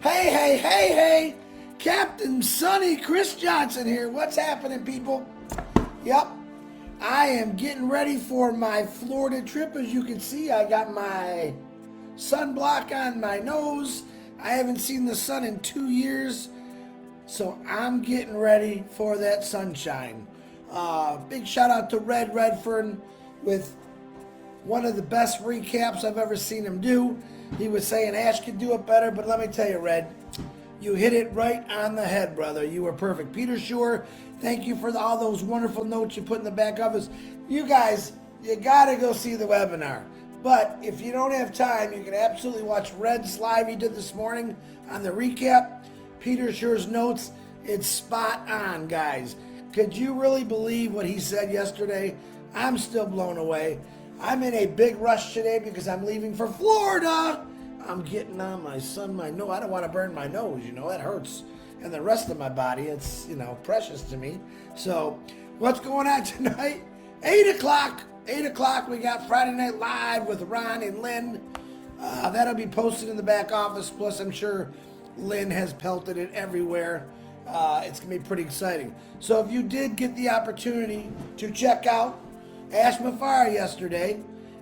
Hey. Captain Sonny Chris Johnston here. What's happening, people? Yep. I am getting ready for my Florida trip. As you can see, I got my sunblock on my nose. I haven't seen the sun in 2 years, so I'm getting ready for that sunshine. Big shout out to Red Redfern with one of the best recaps I've ever seen him do. He was saying Ash could do it better, but let me tell you, Red, you hit it right on the head, brother. You were perfect. Peter Shore, thank you for all those wonderful notes you put in the back of us. You guys, you gotta go see the webinar. But if you don't have time, you can absolutely watch Red's live he did this morning on the recap. Peter Shore's notes, it's spot on, guys. Could you really believe what he said yesterday? I'm still blown away. I'm in a big rush today because I'm leaving for Florida. I'm getting on my nose. I don't want to burn my nose, that hurts. And the rest of my body, it's, precious to me. So what's going on tonight? 8 o'clock, we got Friday Night Live with Ron and Lynn. That'll be posted in the back office. Plus, I'm sure Lynn has pelted it everywhere. It's going to be pretty exciting. So if you did get the opportunity to check out Ash Mafara yesterday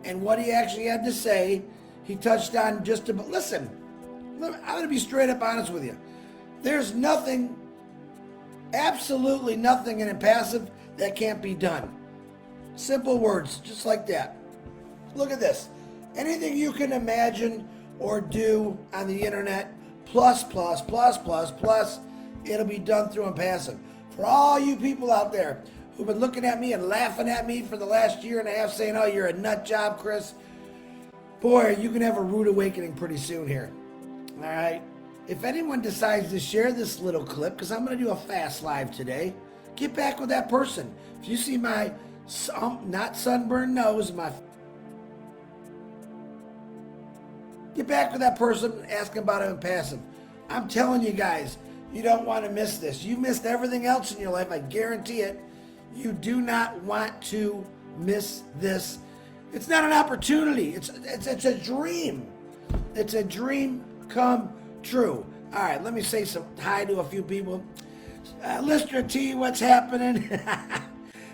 and what he actually had to say, he touched on just about, listen, I'm going to be straight up honest with you. There's nothing, absolutely nothing in Onpassive that can't be done. Simple words, just like that. Look at this. Anything you can imagine or do on the internet, plus, it'll be done through Onpassive. For all you people out there who've been looking at me and laughing at me for the last year and a half saying, oh, you're a nut job, Chris. Boy, you can have a rude awakening pretty soon here. All right. If anyone decides to share this little clip, because I'm going to do a fast live today, get back with that person. If you see my not sunburned nose, get back with that person and ask about it Onpassive. I'm telling you guys, you don't want to miss this. You missed everything else in your life, I guarantee it. You do not want to miss this. It's not an opportunity. It's a dream. It's a dream come true. All right, let me say some hi to a few people. Lister T, what's happening?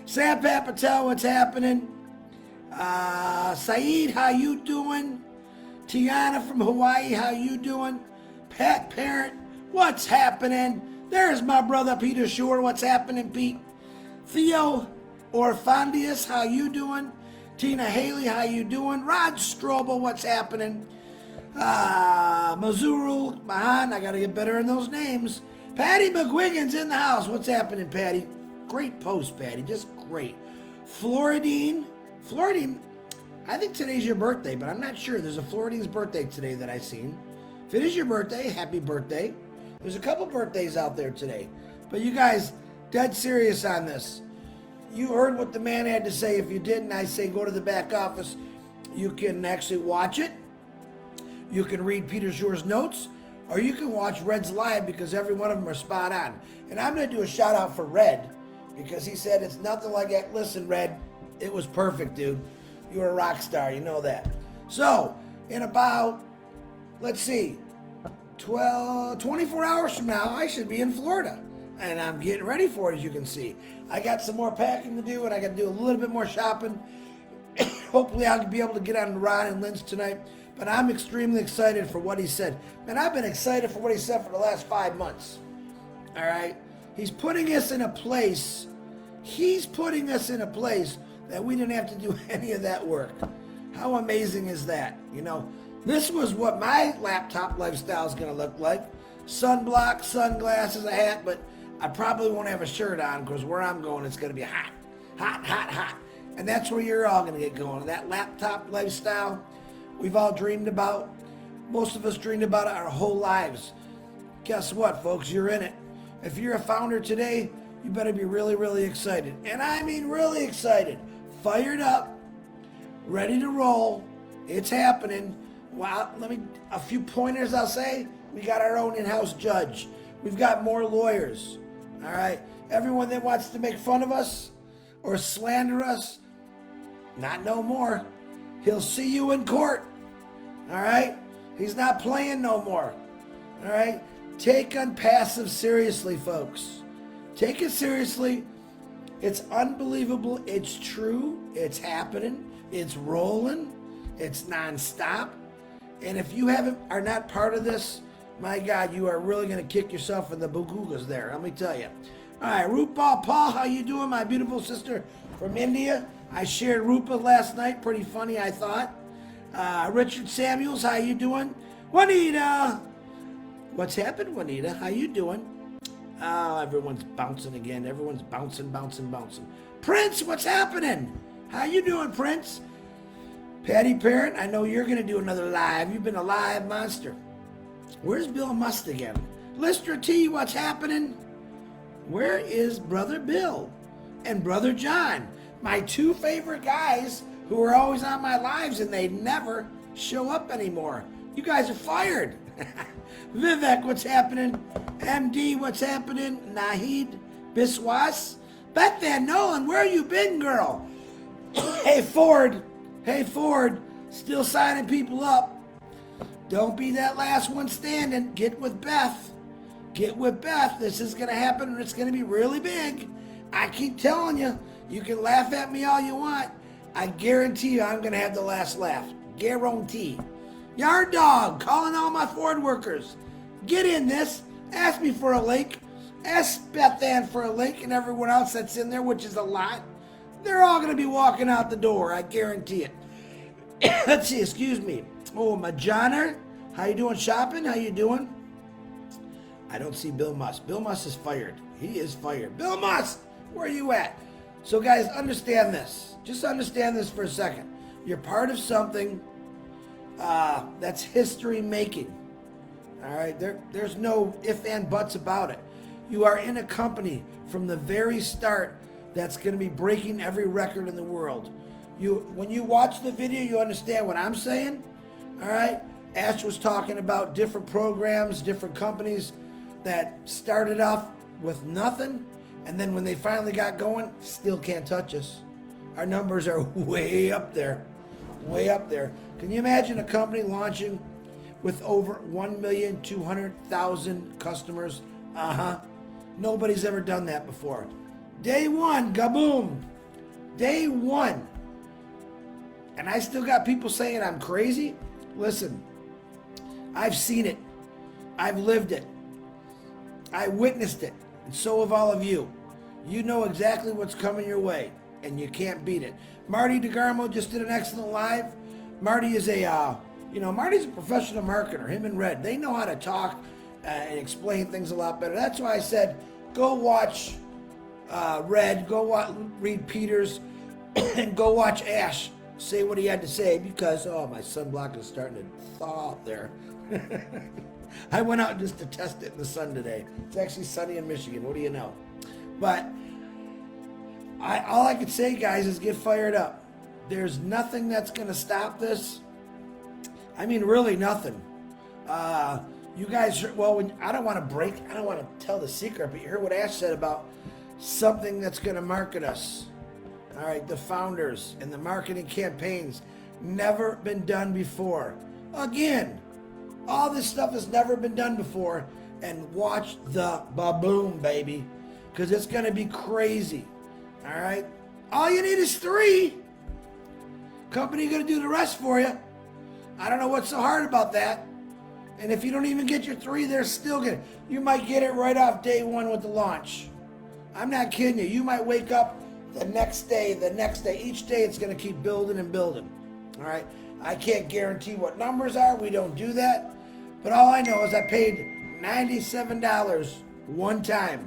Sam Patel, what's happening? Saeed, how you doing? Tiana from Hawaii, how you doing? Pat Parent, what's happening? There's my brother Peter Shore, what's happening, Pete? Theo Orfandius, how you doing? Tina Haley, how you doing? Rod Strobel, what's happening? Mazurul Mahan, I gotta get better in those names. Patty McGuigan's in the house. What's happening, Patty? Great post, Patty, just great. Floridine, I think today's your birthday, but I'm not sure. There's a Floridine's birthday today that I've seen. If it is your birthday, happy birthday. There's a couple birthdays out there today. But you guys, dead serious on this. You heard what the man had to say. If you didn't, I say go to the back office. You can actually watch it. You can read Peter Shore's notes, or you can watch Red's live because every one of them are spot on. And I'm going to do a shout out for Red because he said it's nothing like that. Listen, Red, it was perfect, dude. You're a rock star. You know that. So in about, let's see, 24 hours from now, I should be in Florida. And I'm getting ready for it, as you can see. I got some more packing to do, and I got to do a little bit more shopping. Hopefully, I'll be able to get on Ron and Lynn's tonight. But I'm extremely excited for what he said. Man, I've been excited for what he said for the last 5 months. All right? He's putting us in a place. He's putting us in a place that we didn't have to do any of that work. How amazing is that? This was what my laptop lifestyle is going to look like. Sunblock, sunglasses, a hat, but I probably won't have a shirt on because where I'm going, it's going to be hot. And that's where you're all going to get going. That laptop lifestyle we've all dreamed about. Most of us dreamed about it our whole lives. Guess what, folks? You're in it. If you're a founder today, you better be really, really excited. And I mean really excited. Fired up. Ready to roll. It's happening. Wow, a few pointers I'll say. We got our own in-house judge. We've got more lawyers. All right. Everyone that wants to make fun of us or slander us, not no more. He'll see you in court. All right. He's not playing no more. All right? Take Onpassive seriously, folks. Take it seriously. It's unbelievable. It's true. It's happening. It's rolling. It's nonstop. And if you are not part of this, my God, you are really going to kick yourself in the boogugas there. Let me tell you. All right, Rupa Paul, how you doing, my beautiful sister from India? I shared Rupa last night. Pretty funny, I thought. Richard Samuels, how you doing? Juanita. What's happened, Juanita? How you doing? Everyone's bouncing again. Everyone's bouncing. Prince, what's happening? How you doing, Prince? Patty Parent, I know you're going to do another live. You've been a live monster. Where's Bill Must again? Lister T, what's happening? Where is Brother Bill and Brother John? My two favorite guys who are always on my lives and they never show up anymore. You guys are fired. Vivek, what's happening? MD, what's happening? Nahid Biswas. Beth Van Nolan, where you been, girl? Hey, Ford, still signing people up. Don't be that last one standing. Get with Beth. This is going to happen and it's going to be really big. I keep telling you, you can laugh at me all you want. I guarantee you I'm going to have the last laugh. Guarantee. Yard Dog, calling all my Ford workers. Get in this. Ask me for a link. Ask Beth Ann for a link and everyone else that's in there, which is a lot. They're all going to be walking out the door. I guarantee it. Let's see, excuse me. Oh, Majana, how you doing shopping? How you doing? I don't see Bill Must. Bill Must is fired. He is fired. Bill Must, where are you at? So guys, understand this. Just understand this for a second. You're part of something that's history making. All right, there's no ifs and buts about it. You are in a company from the very start that's going to be breaking every record in the world. When you watch the video, you understand what I'm saying. All right, Ash was talking about different programs, different companies that started off with nothing, and then when they finally got going, still can't touch us. Our numbers are way up there. Can you imagine a company launching with over 1,200,000 customers? Nobody's ever done that before. Day one, gaboom. Day one. And I still got people saying I'm crazy. Listen, I've seen it. I've lived it. I witnessed it. And so have all of you. You know exactly what's coming your way, and you can't beat it. Marty DeGarmo just did an excellent live. Marty is Marty's a professional marketer. Him and Red, they know how to talk and explain things a lot better. That's why I said, go watch Red, read Peters, and go watch Ash say what he had to say because, my sunblock is starting to thaw out there. I went out just to test it in the sun today. It's actually sunny in Michigan. What do you know? But all I could say, guys, is get fired up. There's nothing that's going to stop this. I mean, really nothing. You guys, I don't want to tell the secret, but you heard what Ash said about something that's going to market us. All right, the founders and the marketing campaigns, never been done before. Again, all this stuff has never been done before, and watch the ba-boom, baby, because it's going to be crazy. All right, all you need is 3. Company going to do the rest for you. I don't know what's so hard about that. And if you don't even get your 3, they're still going to. You might get it right off day one with the launch. I'm not kidding you. You might wake up the next day. Each day it's going to keep building and building. All right. I can't guarantee what numbers are. We don't do that. But all I know is I paid $97 one time.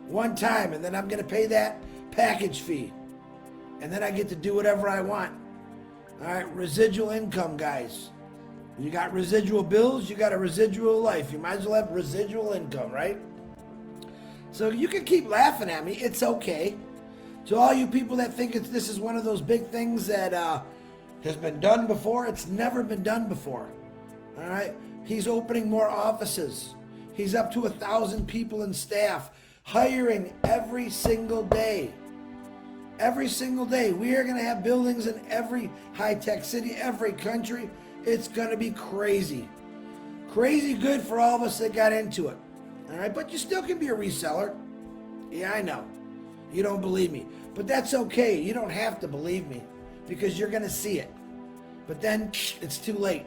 And then I'm going to pay that package fee. And then I get to do whatever I want. All right. Residual income, guys. You got residual bills. You got a residual life. You might as well have residual income, right? So you can keep laughing at me. It's okay. To all you people that think this is one of those big things that has been done before, it's never been done before. All right? He's opening more offices. He's up to 1,000 people in staff, hiring every single day. Every single day. We are going to have buildings in every high-tech city, every country, It's going to be crazy. Crazy good for all of us that got into it. All right, but you still can be a reseller. Yeah, I know. You don't believe me. But that's okay. You don't have to believe me because you're going to see it. But then it's too late.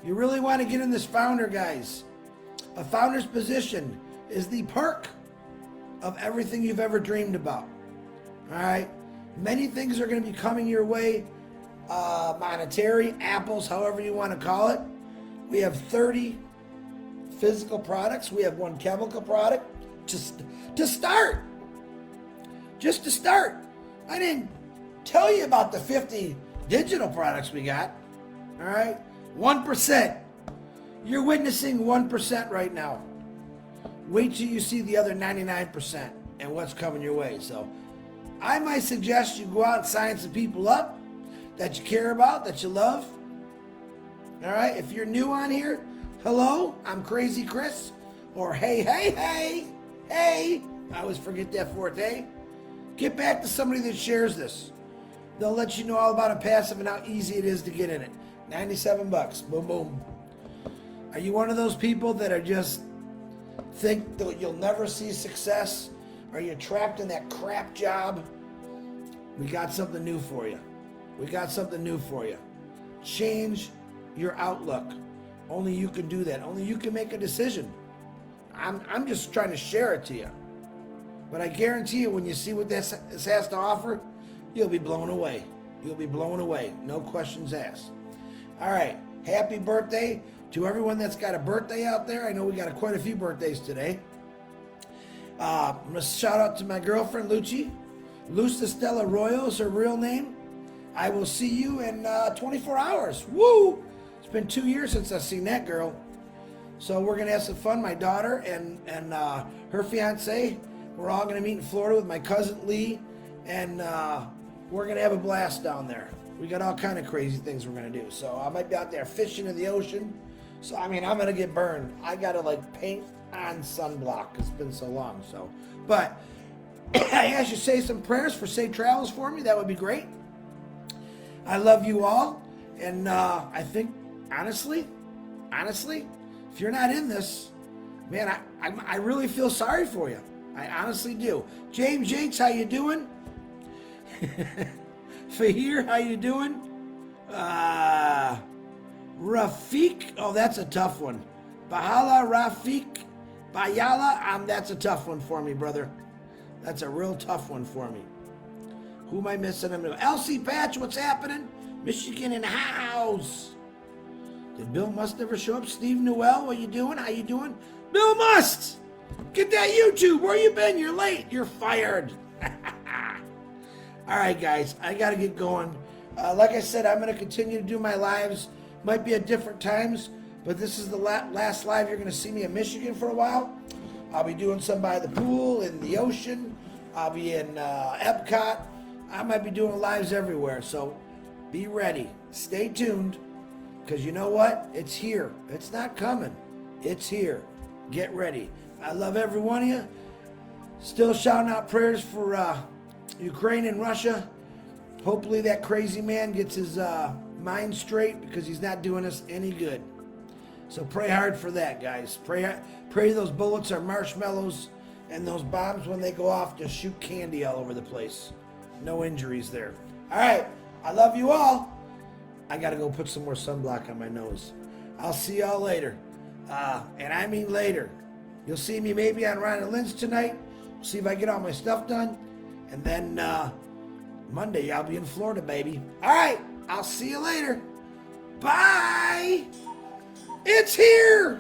You really want to get in this founder, guys. A founder's position is the perk of everything you've ever dreamed about. All right? Many things are going to be coming your way. Monetary, apples, however you want to call it. We have 30 physical products. We have 1 chemical product. Just to start. Just to start. I didn't tell you about the 50 digital products we got. All right? 1%. You're witnessing 1% right now. Wait till you see the other 99% and what's coming your way. So I might suggest you go out and sign some people up that you care about, that you love. All right? If you're new on here, hello, I'm Crazy Chris. Or hey, hey, hey, hey. I always forget that fourth A. Get back to somebody that shares this. They'll let you know all about Onpassive and how easy it is to get in it. $97. Boom, boom. Are you one of those people that are just think that you'll never see success? Are you trapped in that crap job? We got something new for you. We got something new for you. Change your outlook. Only you can do that. Only you can make a decision. I'm just trying to share it to you. But I guarantee you, when you see what this has to offer, you'll be blown away. You'll be blown away. No questions asked. All right. Happy birthday to everyone that's got a birthday out there. I know we got quite a few birthdays today. I'm going to shout out to my girlfriend, Lucci. Luz Stella Royal is her real name. I will see you in 24 hours. Woo! It's been 2 years since I've seen that girl. So we're going to have some fun. My daughter and her fiance. We're all going to meet in Florida with my cousin Lee. And we're going to have a blast down there. We got all kind of crazy things we're going to do. So I might be out there fishing in the ocean. So, I mean, I'm going to get burned. I got to, paint on sunblock. It's been so long. So, but I ask you to say some prayers for safe travels for me. That would be great. I love you all. And I think, honestly, if you're not in this, man, I really feel sorry for you. I honestly do. James Yates, how you doing? Fahir, how you doing? Rafiq, oh, that's a tough one. Bahala, Rafiq, Bayala, that's a tough one for me, brother. That's a real tough one for me. Who am I missing? Elsie Patch, what's happening? Michigan in the house. Did Bill Must ever show up? Steve Newell, what you doing? How you doing? Bill Must! Get that YouTube. Where you been? You're late. You're fired. All right, guys. I got to get going. Like I said, I'm going to continue to do my lives. Might be at different times, but this is the last live you're going to see me in Michigan for a while. I'll be doing some by the pool, in the ocean. I'll be in Epcot. I might be doing lives everywhere, so be ready. Stay tuned, because you know what? It's here. It's not coming. It's here. Get ready. I love every one of you. Still shouting out prayers for Ukraine and Russia. Hopefully that crazy man gets his mind straight, because he's not doing us any good. So pray hard for that, guys. Pray those bullets are marshmallows, and those bombs, when they go off, just shoot candy all over the place. No injuries there. All right. I love you all. I got to go put some more sunblock on my nose. I'll see y'all later. And I mean later. You'll see me maybe on Ron and Lynn's tonight. See if I get all my stuff done. And then Monday, I'll be in Florida, baby. All right. I'll see you later. Bye. It's here.